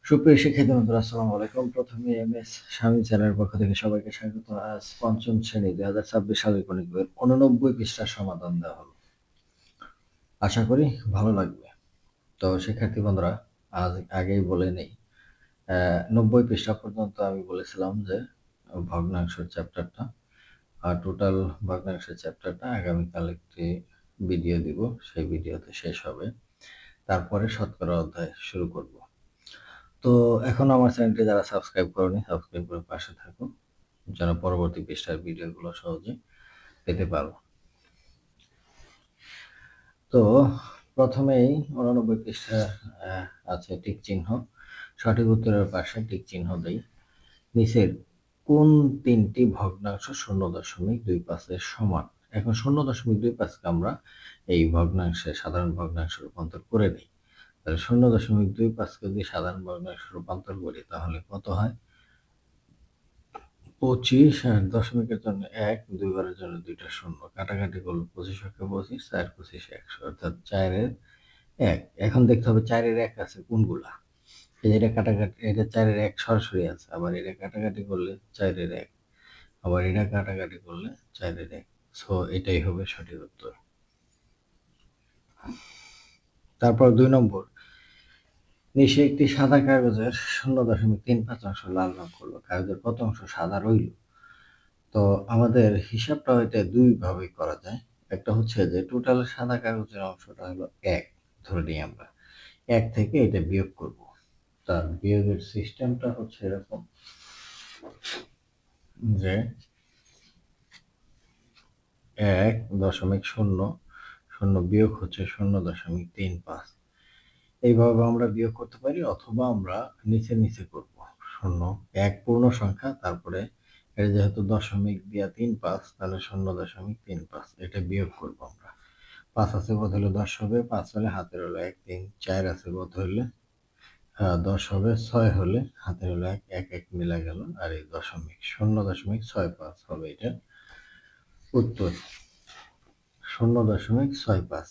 সুপ্রিয় শিক্ষার্থী বন্ধুরা, আসসালামু আলাইকুম। প্রথমে এমএস স্বামী চ্যানেলের পক্ষ থেকে সবাইকে স্বাগত। আজ পঞ্চম শ্রেণী ২০২৬ সালের গণিত বইয়ের ৮৯ পৃষ্ঠার সমাধান দেওয়া হলো। আশা করি ভালো লাগবে। তো শিক্ষার্থী বন্ধুরা, আজ আগেই বলে নেই, ৯০ পৃষ্ঠা পর্যন্ত আমি বলেছিলাম যে ভগ্নাংশের চ্যাপ্টারটা, আর টোটাল ভগ্নাংশের চ্যাপ্টারটা আগামীকাল একটি ভিডিও দিব, সেই ভিডিওতে শেষ হবে। তারপরে শতকরা অধ্যায় শুরু করব। তো এখন আমার চ্যানেলটি যারা সাবস্ক্রাইব করনি, সাবস্ক্রাইব করে পাশে থাকো, যেন পরবর্তী পৃষ্ঠার ভিডিওগুলো সহজে পেতে পারো। তো প্রথমেই ৮৯ পৃষ্ঠা আছে টিক চিহ্ন, সঠিক উত্তরের পাশে টিক চিহ্ন দেই। নিচের কোন তিনটি ভগ্নাংশ 0.25 সমান? এখন 0.25কে আমরা এই ভগ্নাংশে সাধারণ ভগ্নাংশে রূপান্তর করে নিই। তাহলে 0.25কে যদি সাধারণ ভগ্নাংশে রূপান্তর করি তাহলে কত হয়? 25 আর দশমিকের জন্য 1, দুইবারের জন্য দুইটা শূন্য, কাটাকাটি করলে 25 একে 25, 4 25 100, অর্থাৎ 4-এর 1। এখন দেখতে হবে 4-এর 1 আছে কোনগুলা। এই যে এটা কাটাকাটি, এটা 4-এর 1 সরাসরি আছে, আবার এটা কাটাকাটি করলে 4-এর 1, আবার এটা কাটাকাটি করলে 4-এর 1। সো এটাই হবে সঠিক উত্তর। তারপর 2 নম্বর, নিচে একটি সাদা কাগজের 0.35 লাল রং করলো, কাগজের কত অংশ সাদা রইল? তো আমাদের হিসাবটা এটা দুই ভাবে করা যায়। একটা হচ্ছে যে টোটাল সাদা কাগজের অংশটা হলো 1 ধরে নিই আমরা, 1 থেকে এটা বিয়োগ করব। তার বিয়োগের সিস্টেমটা হচ্ছে এরকম যে 1.00 বিয়োগ হচ্ছে 0.35। এইভাবে আমরা বিয়োগ করতে পারি, অথবা আমরা নিচে নিচে করব। 1 পূর্ণ সংখ্যা, তারপরে এটা যেহেতু দশমিক দিয়া 35, তাহলে 0.35 এটা বিয়োগ করব আমরা। 5 আছে বোধ হলে 10 হবে, 5 হলে হাতের হলো 1, 3, 4 আছে বোধ হলে 10 হবে, 6 হলে হাতের হলো 1, 1 1 মিলা গেল, আর এই দশমিক 0.65 হবে এটা উত্তর, 0.65।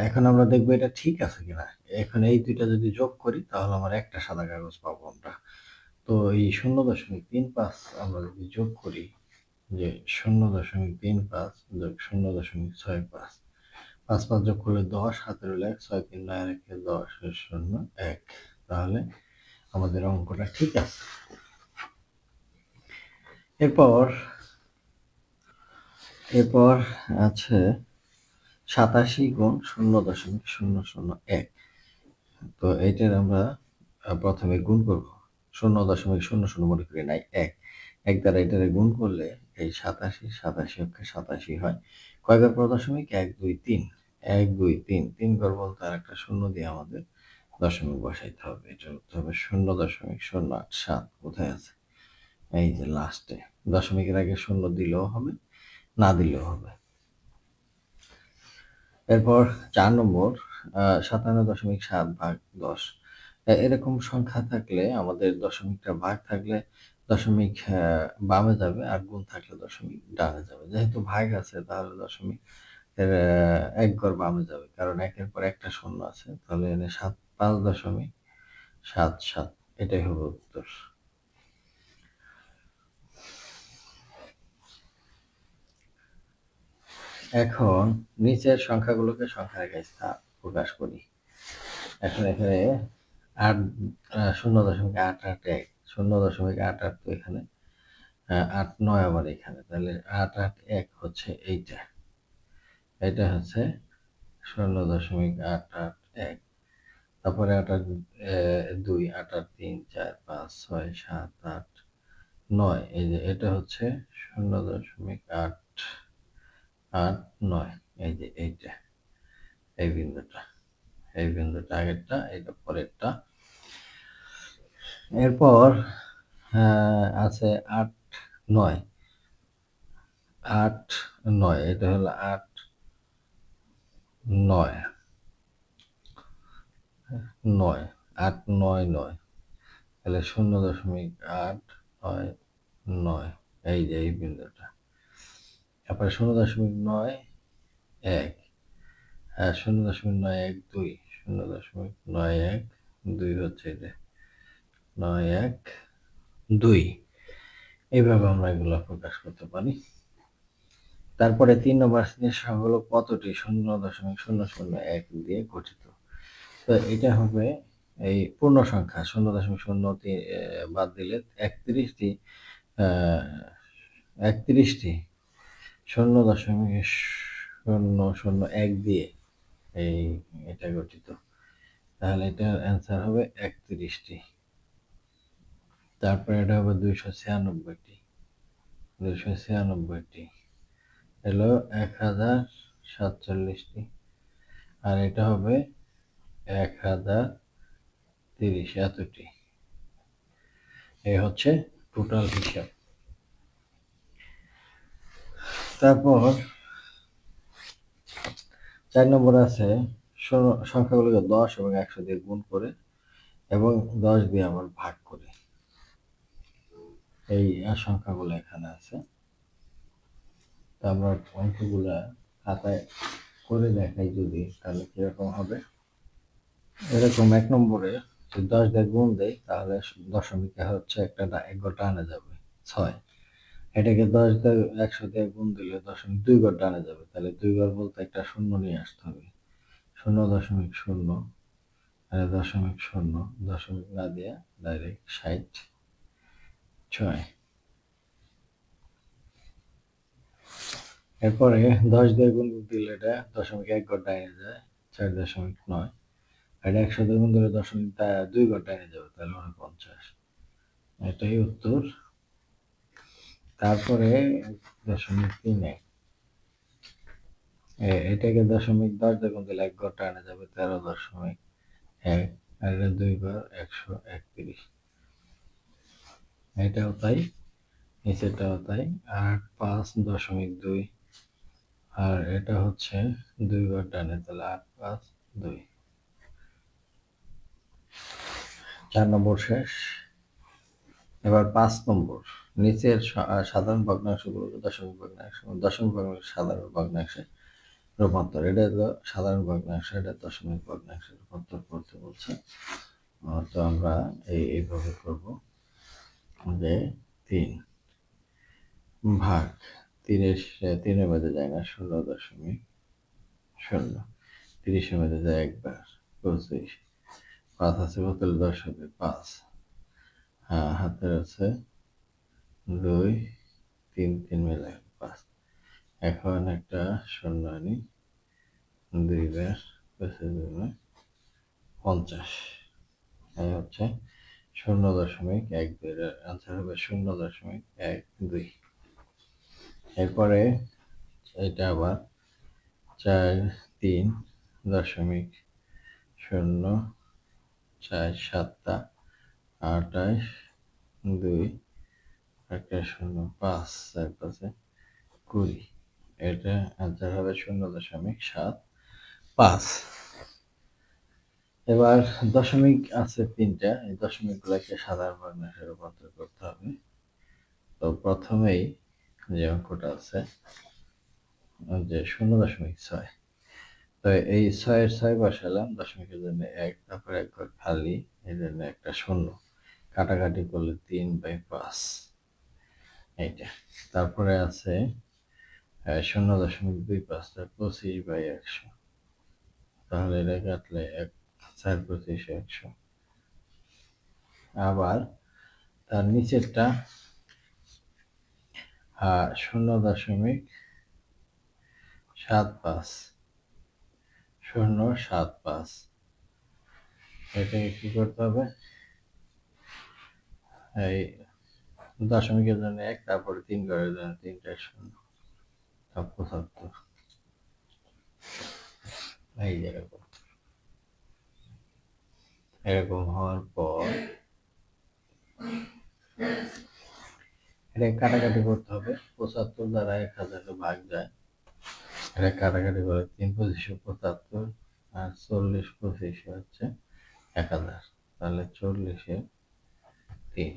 এখন আমরা দেখবো এটা ঠিক আছে কিনা। এখন এই দুইটা যদি যোগ করি তাহলে আমার একটা সাদা কাগজ পাবো আমরা। তো এই 0.35 আমরা যদি যোগ করি, যে 0.35 যোগ 0.65, 5 5 যোগ করলে 10, হাতের হলো 1, 6 3 9 1 10 0 1, তাহলে আমাদের অঙ্কটা ঠিক আছে। এরপর আছে 87 গুণ 0.001। তো এইটার আমরা প্রথমে গুণ করব। 0.00 মনে করি নাই, 1 দ্বারা এটারে গুণ করলে এই 87 অক্ষে 87 হয়। কয় ঘর পর দশমিক? 1 2 3, 1 2 3, 3 ঘর বলতে আর একটা শূন্য দিয়ে আমাদের দশমিক বসাইতে হবে। এটা হতে হবে 0.087। কোথায় আছে? এই যে লাস্টে। দশমিকের আগে শূন্য দিলেও হবে, না দিলেও হবে। এরপর 4 নম্বর, 57.7 ভাগ 10। এরকম সংখ্যা থাকলে আমাদের দশমিকটা ভাগ থাকলে দশমিক বামে যাবে, আর গুণ থাকলে দশমিক ডানে যাবে। যেহেতু ভাগ আছে তাহলে দশমিক এর 1 ঘর বামে যাবে, কারণ 1-এর পর একটা শূন্য আছে, তাহলে এখানে 5.77, এটাই হবে উত্তর। এখন নিচের সংখ্যাগুলোকে সংখ্যার আকারে প্রকাশ করি। এখন এখানে 8 0.881, 0.88 তো এখানে, 8 9 আবার এখানে, তাহলে 881 হচ্ছে এইটা, এটা হচ্ছে 0.881। তারপরে 8 2, 8 3 4 5 6 7 8 9, এই যে এটা হচ্ছে 0.889, এই যে এইটা, এই বিন্দুটা, এই বিন্দুটা আগেরটা, এটা পরেরটা। এরপর আছে 8 9, 8 9, এটা হলো 8 9 9, 8 9 9, তাহলে 0.899, এই যে এই বিন্দুটা। তারপরে 0.91, 0.912, 0.912 হচ্ছে এটা, 912 এইভাবে আমরা এগুলো প্রকাশ করতে পারি। তারপরে 3 নম্বর শ্রেণীর সংখ্যাগুলো কতটি 0.001 দিয়ে গঠিত। তো এটা হবে এই পূর্ণ সংখ্যা 0.03 বাদ দিলে 31টি 0.001 দিয়ে এটা গঠিত। তাহলে এটার অ্যান্সার হবে 31টি। তারপরে এটা হবে 296টি হলো 1047টি, আর এটা হবে 1030 এতটি। এই হচ্ছে টোটাল হিসাব। তারপর 4 নম্বর আছে সংখ্যাগুলোকে 10 এবং 100 দিয়ে গুণ করে এবং 10 দিয়ে আবার ভাগ করে। এই সংখ্যাগুলো এখানে আছে। তো আমরা অঙ্কগুলা খাতায় করে দেখাই যদি, তাহলে কিরকম হবে। এরকম 1 নম্বরে যদি 10 দিয়ে গুণ দেয় তাহলে দশমিকে হচ্ছে একটা এক ঘর টানা যাবে 6। এটাকে 10 দিয়ে 100 দিয়ে গুণ দিলে দশমিক 2 ঘর টানা যাবে, তাহলে 2 ঘর বলতে একটা শূন্য নিয়ে আসতে হবে। 0.0 0.0 দশমিক না দিয়ে ডাইরেক্ট 66। এরপরে 10 দিয়ে গুণ দিলে এটা দশমিক 1 ঘর ডাইনে যায় 4.9। আর 100 দিয়ে গুণ দিলে দশমিক 2 ঘর ডাইনে যাবে, তাহলে 49। এটাই উত্তর। তারপরে 0.31 এটাকে দশমিক 10 দিয়ে গুণ দিলে 1 ঘর টানা যাবে 13.1। আর এটা 2 ঘর 131। এটাও তাই, নিচেটাও তাই। আর 5.2 আর এটা হচ্ছে 2 ঘর টানে, তাহলে 8 5 2। 4 নম্বর শেষ। এবার 5 নম্বর, নিচের সাধারণ ভগ্নাংশগুলোকে দশমিক ভগ্নাংশ সাধারণ ভগ্নাংশে রূপান্তর। এটা হলো সাধারণ ভগ্নাংশ, এটা দশমিক ভগ্নাংশে রূপান্তর করতে বলছে। তো আমরা এইভাবে করব যে 3 ভাগ 3-এর মধ্যে যায় না 0.0, 30-এর মধ্যে যায় একবার 25। 5 আছে বোতলে 10 হবে 5। হাতের আছে 2 3 মিলে 5। এখন একটা শূন্য আনি 2 বার 50। এই হচ্ছে 0.12 এর আনসার হবে 0.12। এরপরে এটা আবার 4 3.0 4 7 28 2 একটা 0 5 4 20। এটা আনসার হবে 0.75। এবার দশমিক আছে 3টা, এই দশমিকগুলোকে সাধারণ ভগ্নাংশে রূপান্তর করতে হবে। তো প্রথমেই যে অঙ্কটা আছে যে 0.6, তো এই 6 বসালাম দশমিকের জন্য 1, তারপরে 1 ঘর খালি, এই জন্য একটা শূন্য, কাটাকাটি করলে 3/5 এইটা। তারপরে আছে 0.25 25/100, তাহলে এটা কাটলে 4/25 100। আবার তার নিচেরটা 0.75 এটাকে কি করতে হবে, এই দশমিকের জন্য 1, তারপরে 3 ঘরের জন্য 3টা শূন্য, 75। এই যেরকম এরকম হওয়ার পর এটা কাটাকাটি করতে হবে। 75 দ্বারা 1000 ভাগ যায়, এটা কাটাকাটি করে 3×25 আর 40×25 হচ্ছে 1000, তাহলে 40/3।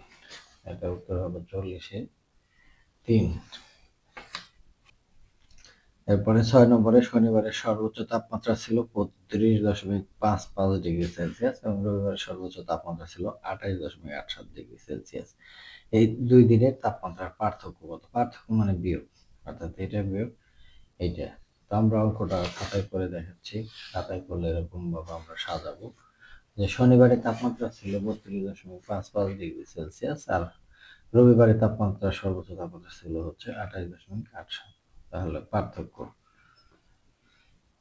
এটা উত্তর হবে 40/3। এরপরে 6 নম্বরে শনিবারের সর্বোচ্চ তাপমাত্রা ছিল ৩২.55 ডিগ্রি সেলসিয়াস এবং রবিবারের সর্বোচ্চ তাপমাত্রা ছিল ২৮.৮৭ ডিগ্রি সেলসিয়াস। এই ২ দিনের তাপমাত্রার পার্থক্য কত? পার্থক্য মানে বিয়োগ, অর্থাৎ এটা বিয়োগ এইটা। তো আমরা অঙ্কটা খাতায় করে দেখাচ্ছি। খাতায় করলে এরকমভাবে আমরা সাজাবো যে শনিবারের তাপমাত্রা ছিল ৩২.55 ডিগ্রি সেলসিয়াস আর রবিবারের তাপমাত্রা সর্বোচ্চ তাপমাত্রা ছিল হচ্ছে ২৮.৮৭। তাহলে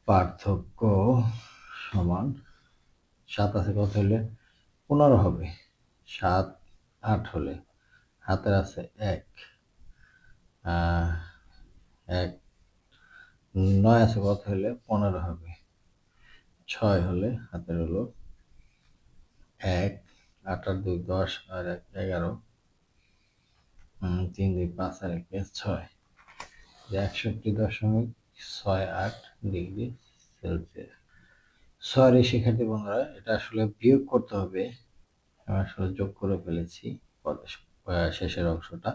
পার্থক্য সমান ৭ আছে কত হলে ১৫ হবে, ৭ ৮ হলে হাতের আছে ১, ১ ৯ আছে কত হলে ১৫ হবে, ৬ হলে হাতের হলো ১, ৮ আর ২ ১০ আর ১ ১১, ৩ ২ ৫ আর ১ ৬, ৬১.৬৮ ডিগ্রি সেলসিয়াস। সরি শিক্ষার্থী বন্ধুরা, এটা আসলে বিয়োগ করতে হবে, আমি আসলে যোগ করে ফেলেছি শেষের অংশটা।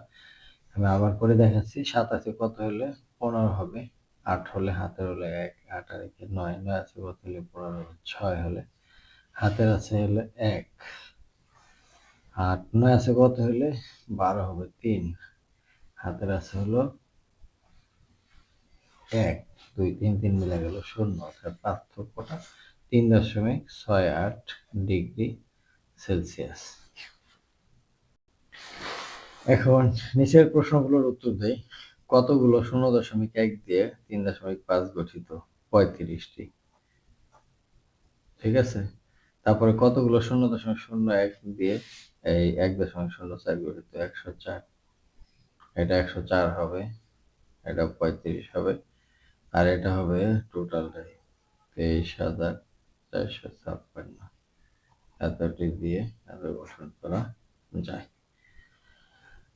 আমি আবার করে দেখাচ্ছি। ৭ আছে কত হলে ১৫ হবে, ৮ হলে হাতের হলে ১, ৮ আর ১ ৯, ৯ আছে কত হলে ১৫, ৬ হলে হাতের আছে হলে ১, ৮ ৯ আছে কত হলে ১২ হবে, ৩ হাতের আছে হলো ১, ২ ৩ ৩ মিলে গেল ০, অর্থাৎ পার্থক্যটা ৩.৬৮ ডিগ্রি সেলসিয়াস। এখন নিচের প্রশ্নগুলোর উত্তর দেই। কতগুলো ০.১ দিয়ে ৩.৫ গঠিত? ৩৫টি। ঠিক আছে? তারপরে কতগুলো ০.০১ দিয়ে এই ১.০৪ গঠিত? ১০৪। এটা ১০৪ হবে, এটা ৩৫ হবে, আর এটা হবে টোটালটাই ২৩,৪৫৬। এতটি দিয়ে এত গঠন করা যায়।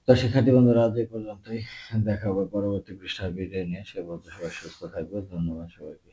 তো শিক্ষার্থী বন্ধুরা আজ এই পর্যন্তই। দেখা হবে পরবর্তী পৃষ্ঠার ভিডিও নিয়ে। সে পর্যন্ত সবাই সুস্থ থাকবে। ধন্যবাদ সবাইকে।